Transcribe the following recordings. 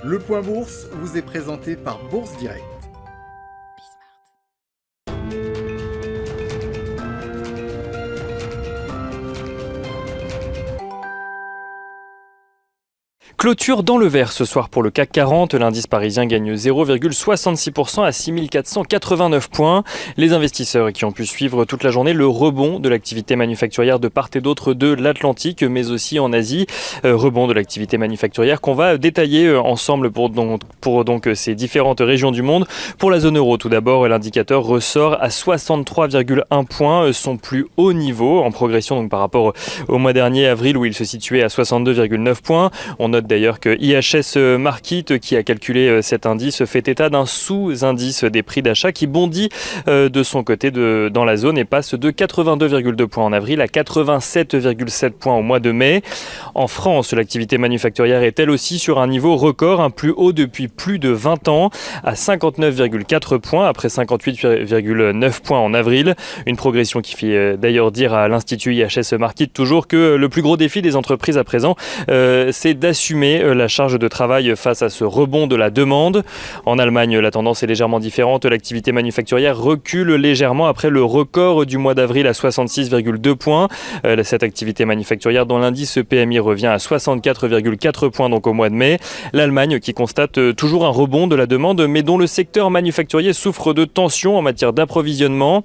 Le Point Bourse vous est présenté par Bourse Direct. Clôture dans le vert ce soir pour le CAC 40. L'indice parisien gagne 0,66% à 6489 points. Les investisseurs qui ont pu suivre toute la journée le rebond de l'activité manufacturière de part et d'autre de l'Atlantique, mais aussi en Asie. Rebond de l'activité manufacturière qu'on va détailler ensemble pour ces différentes régions du monde. Pour la zone euro, tout d'abord, l'indicateur ressort à 63,1 points, son plus haut niveau en progression donc par rapport au mois dernier, avril, où il se situait à 62,9 points. On note d'ailleurs que IHS Markit, qui a calculé cet indice, fait état d'un sous-indice des prix d'achat qui bondit de son côté dans la zone et passe de 82,2 points en avril à 87,7 points au mois de mai. En France, l'activité manufacturière est elle aussi sur un niveau record, un plus haut depuis plus de 20 ans, à 59,4 points après 58,9 points en avril. Une progression qui fait d'ailleurs dire à l'Institut IHS Markit toujours que le plus gros défi des entreprises à présent, c'est d'assumer la charge de travail face à ce rebond de la demande. En Allemagne, la tendance est légèrement différente. L'activité manufacturière recule légèrement après le record du mois d'avril à 66,2 points. Cette activité manufacturière dont l'indice PMI revient à 64,4 points donc au mois de mai. L'Allemagne qui constate toujours un rebond de la demande mais dont le secteur manufacturier souffre de tensions en matière d'approvisionnement.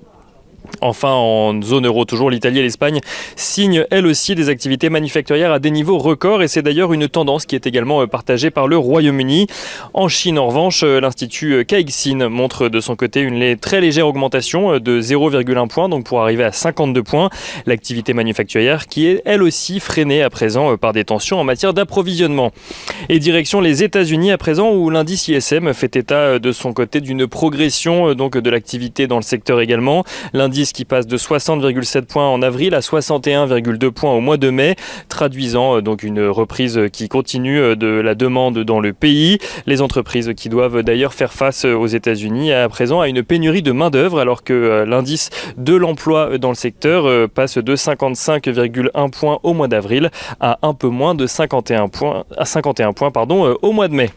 Enfin, en zone euro, toujours l'Italie et l'Espagne signent elles aussi des activités manufacturières à des niveaux records et c'est d'ailleurs une tendance qui est également partagée par le Royaume-Uni. En Chine, en revanche, l'Institut Caixin montre de son côté une très légère augmentation de 0,1 point, donc pour arriver à 52 points. L'activité manufacturière qui est elle aussi freinée à présent par des tensions en matière d'approvisionnement. Et direction les États-Unis à présent où l'indice ISM fait état de son côté d'une progression donc de l'activité dans le secteur également. L'indice qui passe de 60,7 points en avril à 61,2 points au mois de mai, traduisant donc une reprise qui continue de la demande dans le pays. Les entreprises qui doivent d'ailleurs faire face aux États-Unis à présent à une pénurie de main-d'œuvre alors que l'indice de l'emploi dans le secteur passe de 55,1 points au mois d'avril à un peu moins de 51 points au mois de mai.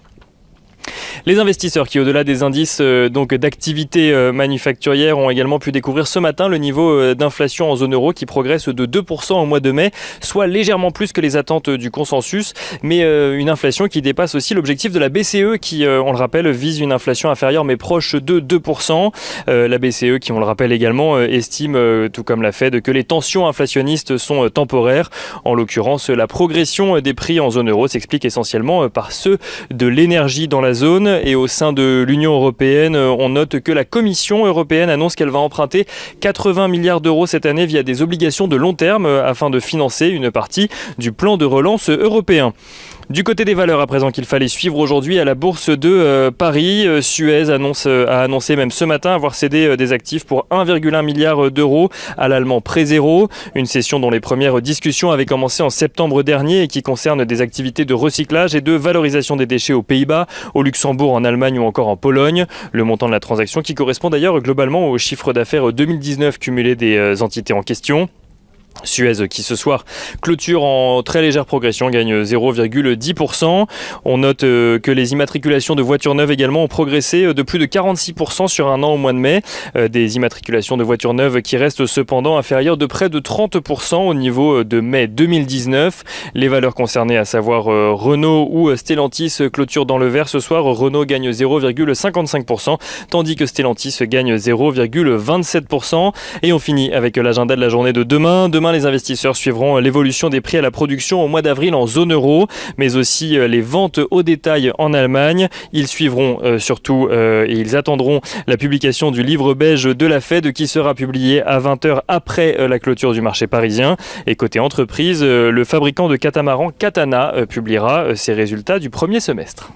Les investisseurs qui, au-delà des indices d'activité manufacturière, ont également pu découvrir ce matin le niveau d'inflation en zone euro qui progresse de 2% au mois de mai, soit légèrement plus que les attentes du consensus, mais une inflation qui dépasse aussi l'objectif de la BCE qui, on le rappelle, vise une inflation inférieure mais proche de 2%. La BCE qui, on le rappelle également, estime, tout comme la Fed, que les tensions inflationnistes sont temporaires. En l'occurrence, la progression des prix en zone euro s'explique essentiellement par ceux de l'énergie dans la zone. Et au sein de l'Union européenne, on note que la Commission européenne annonce qu'elle va emprunter 80 milliards d'euros cette année via des obligations de long terme afin de financer une partie du plan de relance européen. Du côté des valeurs, à présent qu'il fallait suivre aujourd'hui à la bourse de Paris, Suez a annoncé même ce matin avoir cédé des actifs pour 1,1 milliard d'euros à l'allemand Pré-Zéro. Une session dont les premières discussions avaient commencé en septembre dernier et qui concerne des activités de recyclage et de valorisation des déchets aux Pays-Bas, au Luxembourg, en Allemagne ou encore en Pologne. Le montant de la transaction qui correspond d'ailleurs globalement au chiffre d'affaires 2019 cumulé des entités en question. Suez qui ce soir clôture en très légère progression, gagne 0,10%. On note que les immatriculations de voitures neuves également ont progressé de plus de 46% sur un an au mois de mai. Des immatriculations de voitures neuves qui restent cependant inférieures de près de 30% au niveau de mai 2019. Les valeurs concernées, à savoir Renault ou Stellantis, clôturent dans le vert ce soir. Renault gagne 0,55%, tandis que Stellantis gagne 0,27%. Et on finit avec l'agenda de la journée de demain. Demain, les investisseurs suivront l'évolution des prix à la production au mois d'avril en zone euro, mais aussi les ventes au détail en Allemagne. Ils suivront surtout et ils attendront la publication du livre beige de la Fed qui sera publié à 20h après la clôture du marché parisien. Et côté entreprise, le fabricant de catamarans Catana publiera ses résultats du premier semestre.